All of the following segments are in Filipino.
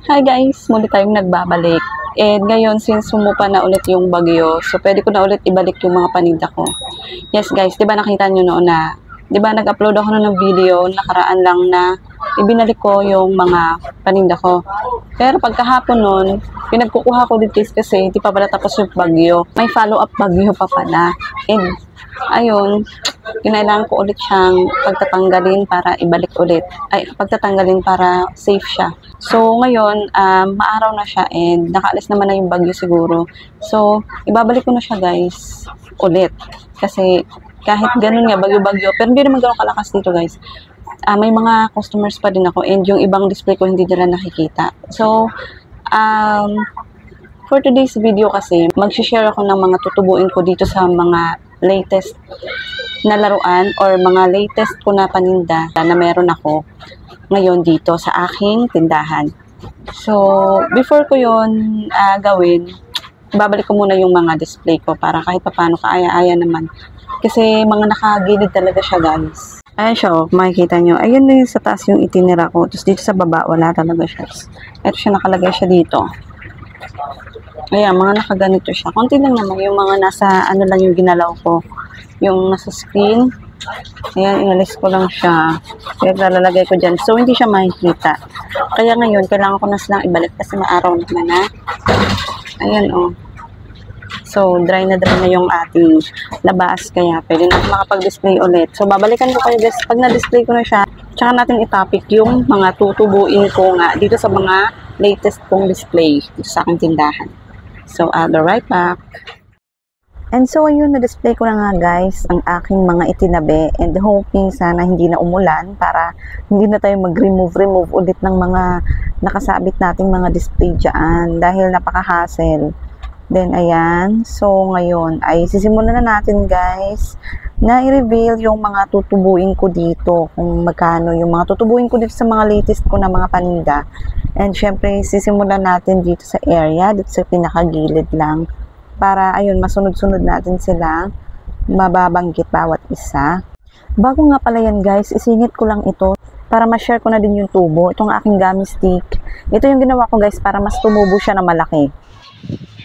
Hi guys, muli tayong nagbabalik. And ngayon, since sumupa na ulit yung bagyo, so pwede ko na ulit ibalik yung mga paninda ko. Yes guys, di ba nakita nyo noon na, di ba nag-upload ako noon ng video, nakaraan lang na ibinalik ko yung mga paninda ko. Pero pagkahapon noon, pinagkukuha ko dito kasi hindi pa pala tapos yung bagyo. May follow-up bagyo pa pala. And ayun, kinailangan ko ulit siyang pagtatanggalin para ibalik ulit. Ay, pagtatanggalin para safe siya. So, ngayon, maaraw na siya and nakaalis naman na yung bagyo siguro. So, ibabalik ko na siya guys, ulit. Kasi, kahit ganun nga, bagyo-bagyo, pero hindi naman gano'ng kalakas dito guys. May mga customers pa din ako and yung ibang display ko hindi nila nakikita. So, for today's video kasi, mag-share ako ng mga tutubuin ko dito sa mga latest na laruan or mga latest ko na paninda na meron ako ngayon dito sa aking tindahan. So, before ko yun gawin, babalik ko muna yung mga display ko para kahit paano kaaya-aya naman. Kasi mga nakagilid talaga siya guys. Ayan siya, makikita nyo. Ayun na yung sa taas yung itinira ko. Tapos dito sa baba, wala talaga siya. Ito siya, nakalagay siya dito. Ayan, mga nakaganito siya. Konti lang naman yung mga nasa, ano lang yung ginalaw ko. Yung nasa screen. Ayan, inalis ko lang siya. Kaya lalagay ko dyan. So, hindi siya makikita. Kaya ngayon, kailangan ko na silang ibalik kasi maaraw naman na. Ayan, oh. So, dry na yung ating labas. Kaya, pwede na makapag-display ulit. So, babalikan ko kayo guys. Pag na-display ko na siya, tsaka natin itapik yung mga tutubuin ko nga dito sa mga latest kong display dito sa aking tindahan. So, I'll be right back. And so, ayun, na-display ko na nga guys ang aking mga itinabi and hoping sana hindi na umulan para hindi na tayo mag-remove ulit ng mga nakasabit nating mga display dyan dahil napaka-hassle. Then, ayan. So, ngayon ay sisimulan na natin guys na i-reveal yung mga tutubuin ko dito kung magkano yung mga tutubuin ko dito sa mga latest ko na mga paninda. And syempre, sisimulan natin dito sa area, dito sa pinakagilid lang. Para, ayun, masunod-sunod natin sila. Mababanggit bawat isa. Bago nga pala yan guys, isingit ko lang ito para ma-share ko na din yung tubo. Itong aking gummy stick. Ito yung ginawa ko guys para mas tumubo siya na malaki.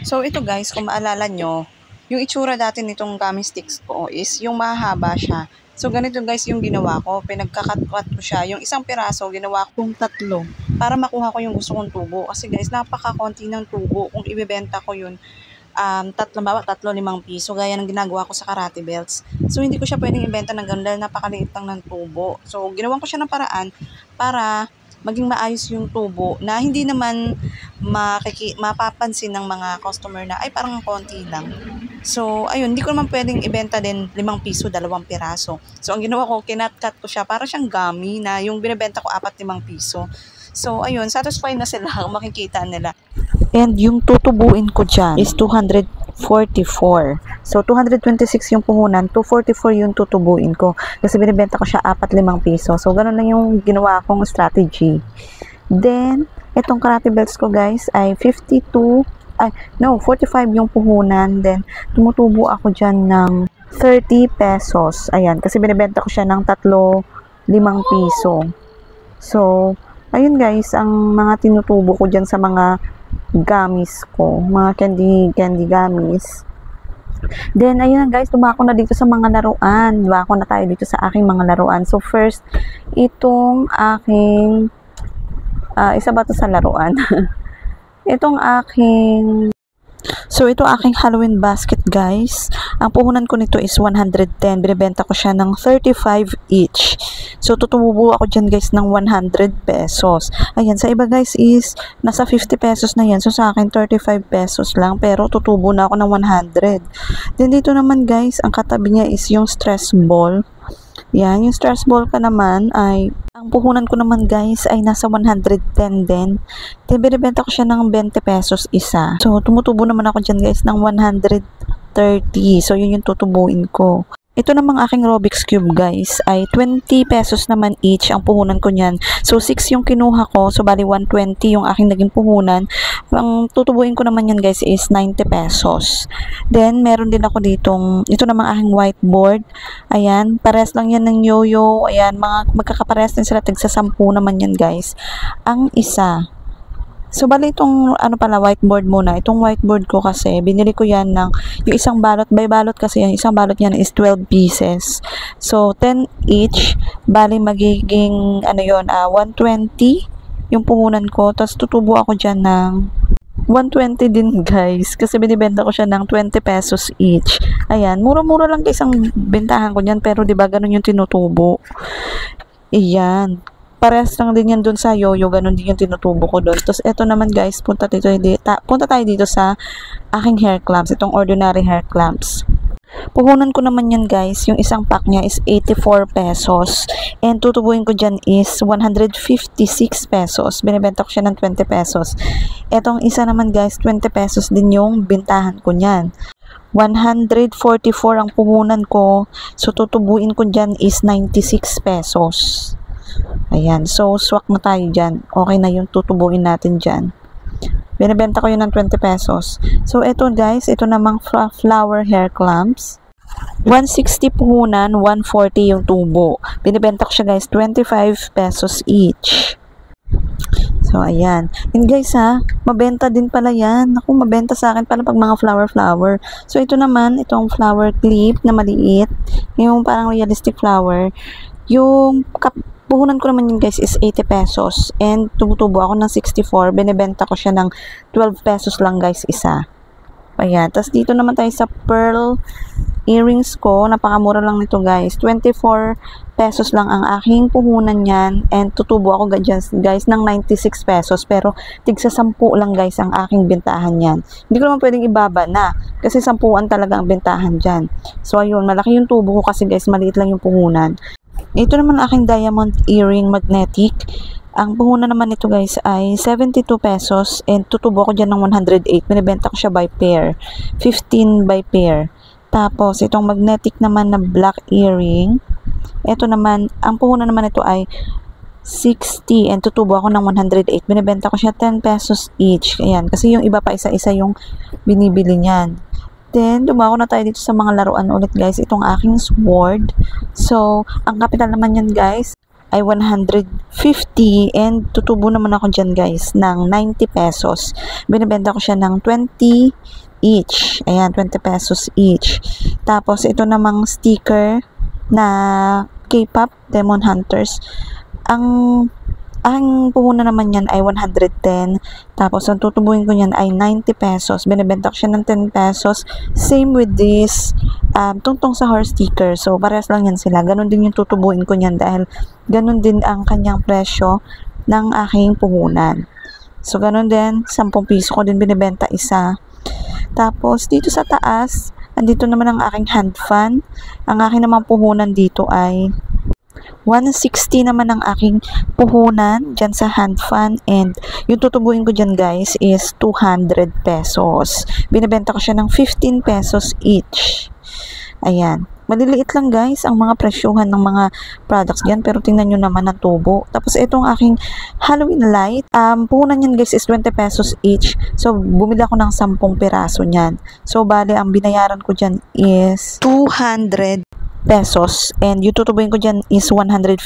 So, ito guys, kung maalala nyo, yung itsura dati nitong gummy sticks ko is yung mahaba siya. So, ganito guys yung ginawa ko. Pinagkakat-cut ko siya. Yung isang piraso, ginawa kong 3 para makuha ko yung gusto kong tubo. Kasi guys, napaka-konti ng tubo. Kung ibebenta ko yun, 3, 5 piso. Gaya ng ginagawa ko sa karate belts. So, hindi ko siya pwedeng ibenta ng ganun dahil napakaliit lang ng tubo. So, ginawan ko siya ng paraan para maging maayos yung tubo na hindi naman mapapansin ng mga customer na ay parang konti lang. So, ayun, hindi ko naman pwedeng ibenta din 5 piso, 2 piraso. So, ang ginawa ko, kinat-cut ko siya para siyang gummy na yung binibenta ko 4-5 piso. So, ayun, satisfied na sila, makikita nila. And yung tutubuin ko dyan is 244. So, 226 yung puhunan, 244 yung tutubuin ko. Kasi binibenta ko siya 4-5 piso. So, ganun lang yung ginawa kong strategy. Then, itong karate belts ko guys ay 45 yung puhunan. Then, tumutubo ako dyan ng 30 pesos. Ayan, kasi binibenta ko siya ng 3-5 piso. So, ayun guys, ang mga tinutubo ko dyan sa mga gummies ko. Mga candy gummies. Then, ayun guys, dumako na dito sa mga laruan. Dumako na tayo dito sa aking mga laruan. So, first, itong aking isa ba ito sa laruan? Itong aking ito aking Halloween basket guys. Ang puhunan ko nito is 110. Binibenta ko siya ng 35 each. So, tutubo ako dyan guys ng 100 pesos. Ayan, sa iba guys is nasa 50 pesos na yan. So, sa akin 35 pesos lang. Pero, tutubo na ako ng 100. Then, dito naman guys, ang katabi niya is yung stress ball. Yan, yung stress ball ka naman ay, ang puhunan ko naman guys ay nasa 110 din. Then, binibenta ko siya ng 20 pesos isa. So, tumutubo naman ako dyan guys ng 130. So, yun yung tutubuin ko. Ito namang aking Rubik's Cube guys ay 20 pesos naman each ang puhunan ko niyan. So 6 yung kinuha ko, so bali 120 yung aking naging puhunan. Ang tutubuin ko naman yan guys is 90 pesos. Then meron din ako ditong, ito namang aking whiteboard. Ayan, pares lang yan ng yo-yo. Ayan, magkakapares din sila, tigsa 10 naman yan guys. Ang isa. So, bali itong ano pala, whiteboard muna. Itong whiteboard ko kasi, binili ko yan ng, yung isang balot, by balot kasi yan, isang balot yan is 12 pieces. So, 10 each, bali magiging, ano yun, 120 yung puhunan ko. Tapos, tutubo ako dyan ng 120 din guys. Kasi binibenta ko siya ng 20 pesos each. Ayan, mura-mura lang guys ang bentahan ko dyan. Pero, di ba ganun yung tinutubo. Iyan. Parehas lang din yan dun sa yoyo, ganun din yung tinutubo ko dun. Tapos, eto naman guys, punta tayo dito sa aking hair clamps, itong ordinary hair clamps. Puhunan ko naman yan guys, yung isang pack niya is 84 pesos. And tutubuin ko dyan is 156 pesos. Binibenta ko siya ng 20 pesos. Etong isa naman guys, 20 pesos din yung bintahan ko niyan. 144 ang puhunan ko. So, tutubuin ko dyan is 96 pesos. Ayan. So, swak na tayo dyan. Okay na yung tutubuin natin dyan. Binibenta ko yun ng 20 pesos. So, ito guys, ito namang flower hair clamps. 160 puhunan, 140 yung tubo. Binibenta ko siya guys, 25 pesos each. So, ayan. And guys mabenta din pala yan. Naku, mabenta sa akin pala pag mga flower. So, ito naman, itong flower clip na maliit. Yung parang realistic flower. Yung puhunan ko naman yun guys is 80 pesos. And tumutubo ako ng 64. Binibenta ko siya ng 12 pesos lang guys isa. Ayan. Tapos dito naman tayo sa pearl earrings ko. Napakamura lang nito guys. 24 pesos lang ang aking puhunan yan. And tutubo ako guys ng 96 pesos. Pero tigsa 10 lang guys ang aking bentahan yan. Hindi ko naman pwedeng ibaba na. Kasi 10-an talaga ang bentahan dyan. So ayun. Malaki yung tubo ko kasi guys maliit lang yung puhunan. Ito naman aking diamond earring magnetic. Ang puhunan naman nito guys ay 72 pesos and tutubo ko dyan ng 108. Binibenta ko siya by pair. 15 by pair. Tapos itong magnetic naman na black earring. Ito naman, ang puhunan naman ito ay 60 and tutubo ako ng 108. Binibenta ko siya 10 pesos each. Ayan, kasi yung iba pa isa-isa yung binibili niyan. Then, dumako na tayo dito sa mga laruan ulit guys. Itong aking sword. So, ang kapital naman yan guys ay 150 and tutubo naman ako dyan guys ng 90 pesos. Binibenta ko siya ng 20 each. Ayan, 20 pesos each. Tapos, ito namang sticker na K-pop Demon Hunters. Ang puhunan naman yan ay 110. Tapos, ang tutubuin ko yan ay 90 pesos. Binibenta ko siya ng 10 pesos. Same with this, tungtong sa horse sticker. So, parehas lang yan sila. Ganon din yung tutubuin ko yan dahil ganon din ang kanyang presyo ng aking puhunan. So, ganon din. 10 piso ko din binibenta isa. Tapos, dito sa taas, andito naman ang aking hand fan. Ang aking naman puhunan dito ay 160 naman ang aking puhunan dyan sa hand fan and yung tutubuin ko dyan guys is 200 pesos. Binibenta ko siya ng 15 pesos each. Ayan. Maliliit lang guys ang mga presyuhan ng mga products dyan pero tingnan nyo naman ang tubo. Tapos itong aking Halloween light, puhunan yan guys is 20 pesos each. So bumili ako ng 10 piraso nyan. So bali ang binayaran ko dyan is 200 pesos and yung tutubuin ko dyan is 150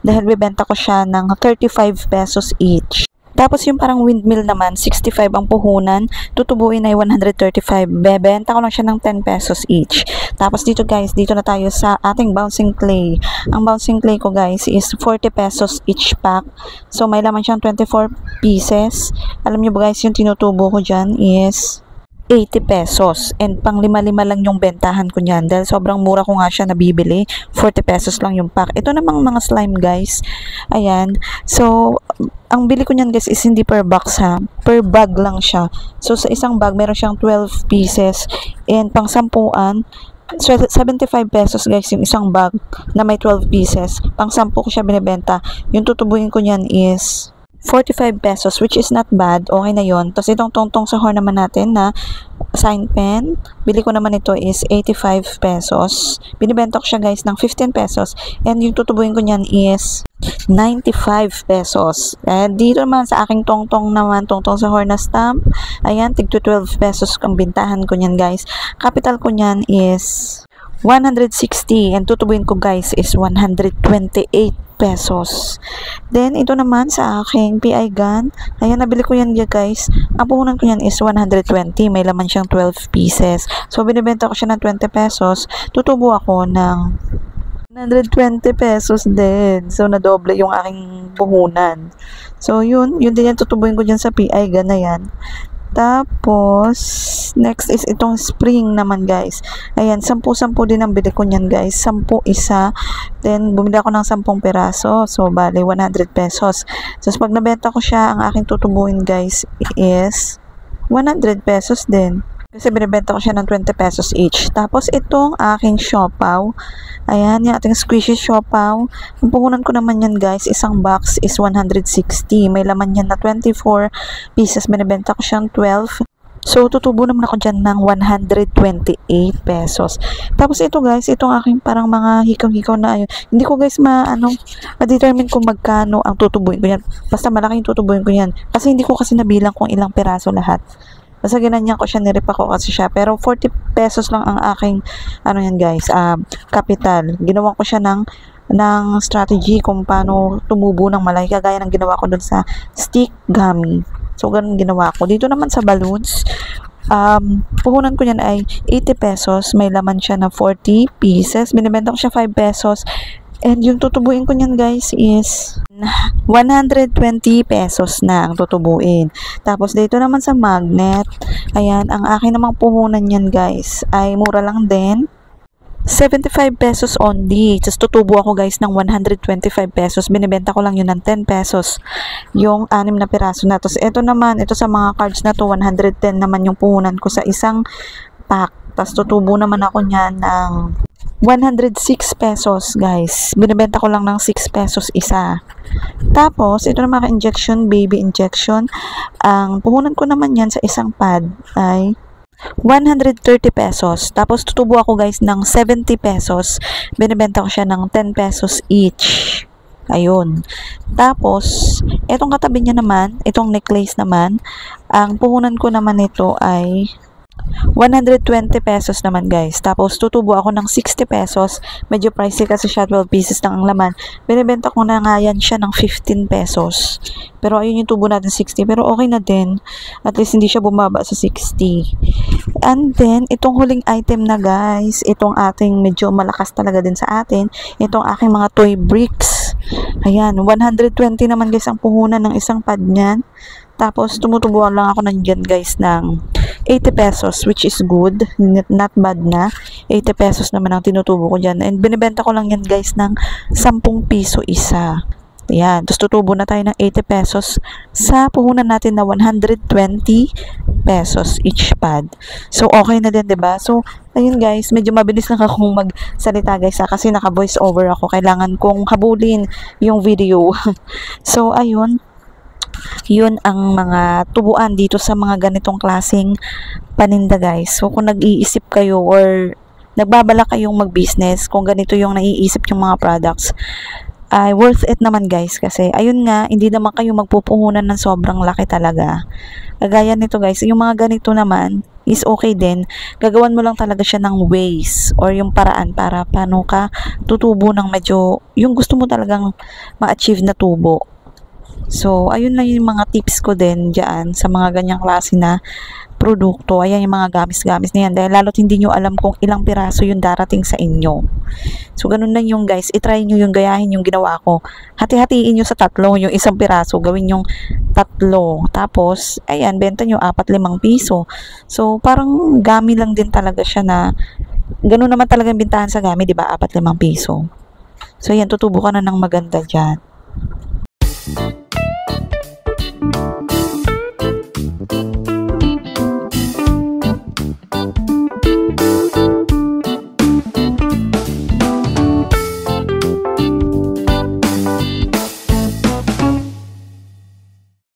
dahil bibenta ko siya ng 35 pesos each. Tapos yung parang windmill naman 65 ang puhunan, tutubuin ay 135, bebenta ko lang siya ng 10 pesos each. Tapos dito guys, dito na tayo sa ating bouncing clay. Ang bouncing clay ko guys is 40 pesos each pack. So may laman siyang 24 pieces. Alam nyo ba guys, yung tinutubo ko dyan is 80 pesos and pang 5-5 lang yung bentahan ko niyan dahil sobrang mura ko nga siya nabibili. 40 pesos lang yung pack. Ito namang mga slime guys. Ayan. So, ang bili ko niyan guys is hindi per box ha. Per bag lang siya. So, sa isang bag meron siyang 12 pieces and pang 10-an. So, 75 pesos guys yung isang bag na may 12 pieces. Pang 10 ko siya binibenta. Yung tutubuin ko niyan is 45 pesos which is not bad. Okay na yon. Tapos itong tongtong sa horn naman natin na sign pen. Bili ko naman ito is 85 pesos. Binibenta ko siya guys ng 15 pesos. And yung tutubuin ko niyan is 95 pesos. And dito naman sa aking tongtong naman, tongtong sa horn na stamp. Ayan, tig 12 pesos ang bintahan ko niyan guys. Capital ko niyan is 160 and tutubuin ko guys is 128 pesos. Then, ito naman sa aking PI gun. Ayan, nabili ko yan guys. Ang puhunan ko yan is 120. May laman siyang 12 pieces. So, binibenta ko siya ng 20 pesos. Tutubo ako ng 120 pesos din. So, nadoble yung aking puhunan. So, yun din yan. Tutubuin ko dyan sa PI gun na yan. Tapos, next is itong spring naman guys. Ayan, 10-10 din ang bili ko niyan guys. 10 isa. Then, bumili ako ng 10 peraso. So, bali, 100 pesos. So, pag nabenta ko siya, ang aking tutubuin guys is 100 pesos din. Kasi binibenta ko siya ng 20 pesos each. Tapos, itong aking siopaw. Ayan, yung ating squishy siopaw. Ang puhunan ko naman yan guys, isang box is 160. May laman yan na 24 pieces. Binibenta ko siyang 12. So, tutubo naman ako dyan ng 128 pesos. Tapos, ito guys, itong aking parang mga hikaw-hikaw na ayun. Hindi ko guys ma-determine kung magkano ang tutubuin ko yan. Basta malaking tutubuin ko yan. Kasi hindi ko kasi nabilang kung ilang peraso lahat. Basta ginanyan ko siya, niripa ko kasi siya. Pero 40 pesos lang ang aking, yan guys, capital. Ginawa ko siya ng strategy kung paano tumubo ng malaki. Kagaya ng ginawa ko dun sa stick gummy. So, ganun ginawa ko. Dito naman sa balloons, puhunan ko yan ay 80 pesos. May laman siya na 40 pieces. Binibenta ko siya 5 pesos. And yung tutubuin ko niyan guys is 120 pesos na ang tutubuin. Tapos dito naman sa magnet, ayan, ang akin namang puhunan niyan guys ay mura lang din. 75 pesos only. Just tutubo ako guys ng 125 pesos. Binibenta ko lang yun ng 10 pesos. Yung 6 na piraso na. Tapos ito naman, ito sa mga cards na to, 110 naman yung puhunan ko sa isang pack. Tapos tutubo naman ako niyan ng 106 pesos guys. Binibenta ko lang ng 6 pesos isa. Tapos, ito na mga injection, baby injection. Ang puhunan ko naman yan sa isang pad ay 130 pesos. Tapos, tutubo ako guys ng 70 pesos. Binibenta ko siya ng 10 pesos each. Ayun. Tapos, itong katabi niya naman, itong necklace naman, ang puhunan ko naman nito ay 120 pesos naman guys. Tapos tutubo ako ng 60 pesos. Medyo pricey kasi siya, 12 pieces lang ang laman. Binibenta ko na nga yan siya ng 15 pesos. Pero ayun yung tubo natin 60. Pero okay na din. At least hindi siya bumaba sa 60. And then, itong huling item na guys. Itong ating medyo malakas talaga din sa atin. Itong aking mga toy bricks. Ayan, 120 naman guys ang puhunan ng isang pad niyan. Tapos, tumutubuan lang ako nandiyan guys ng 80 pesos, which is good. Not bad na. 80 pesos naman ang tinutubo ko dyan. And binibenta ko lang yan guys ng 10 piso isa. Ayan. Tapos tutubo na tayo ng 80 pesos sa puhunan natin na 120 pesos each pad. So, okay na din, diba? So, ayun guys, medyo mabilis lang akong magsalita guys kasi naka-voice over ako. Kailangan kong habulin yung video. So, ayun. Yun ang mga tubuan dito sa mga ganitong klaseng paninda guys. So kung nag-iisip kayo or nagbabala kayong mag-business, kung ganito yung naiisip yung mga products, ay worth it naman guys. Kasi ayun nga, hindi naman kayo magpupuhunan ng sobrang laki talaga. Kagaya nito guys, yung mga ganito naman is okay din. Gagawan mo lang talaga siya ng ways or yung paraan para paano ka tutubo ng medyo yung gusto mo talagang ma-achieve na tubo. So, ayun lang yung mga tips ko din dyan sa mga ganyang klase na produkto. Ayan yung mga gamis-gamis na yan. Dahil lalo't hindi nyo alam kung ilang piraso yung darating sa inyo. So, ganun lang yung guys. I-try nyo yung gayahin yung ginawa ko. Hati-hatiin nyo sa 3 yung isang piraso. Gawin yung 3. Tapos, ayan, benta nyo 4-5 piso. So, parang gami lang din talaga siya na ganun naman talagang bintahan sa gami, di ba? 4-5 piso. So, ayan, tutubo ka na ng maganda dyan.